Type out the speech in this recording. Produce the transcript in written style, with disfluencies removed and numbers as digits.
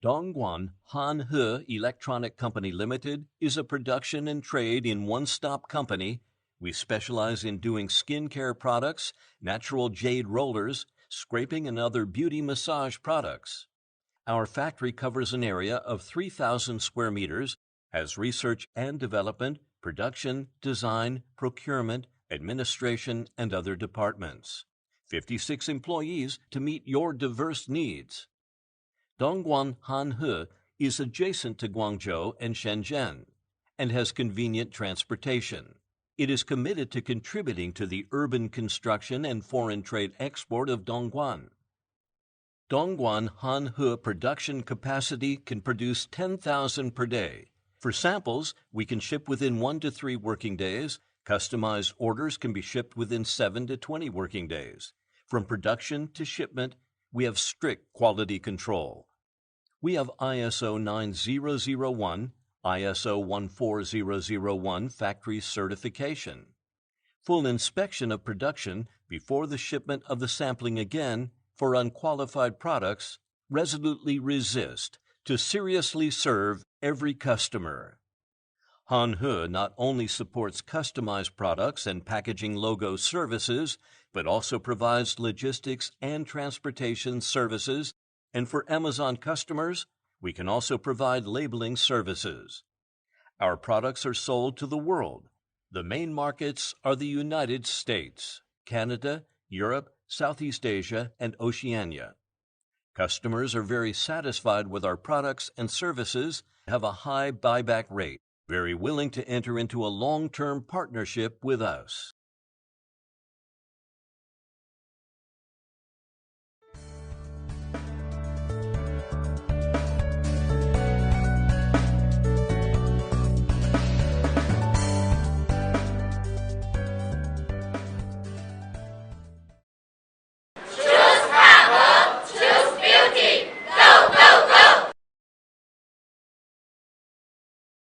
Dongguan Hanhe Electronic Company Limited is a production and trade in one-stop company. We specialize in doing skincare products, natural jade rollers, scraping and other beauty massage products. Our factory covers an area of 3,000 square meters, has research and development, production, design, procurement, administration, and other departments. 56 employees to meet your diverse needs. Dongguan Hanhe is adjacent to Guangzhou and Shenzhen and has convenient transportation. It is committed to contributing to the urban construction and foreign trade export of Dongguan. Dongguan Hanhe production capacity can produce 10,000 per day. For samples, we can ship within 1 to 3 working days. Customized orders can be shipped within 7 to 20 working days. From production to shipment, we have strict quality control. We have ISO 9001, ISO 14001 factory certification. Full inspection of production before the shipment of the sampling again for unqualified products. Resolutely resist to seriously serve every customer. Hanhe not only supports customized products and packaging logo services, but also provides logistics and transportation services. And for Amazon customers, we can also provide labeling services. Our products are sold to the world. The main markets are the United States, Canada, Europe, Southeast Asia, and Oceania. Customers are very satisfied with our products and services, have a high buyback rate, very willing to enter into a long-term partnership with us.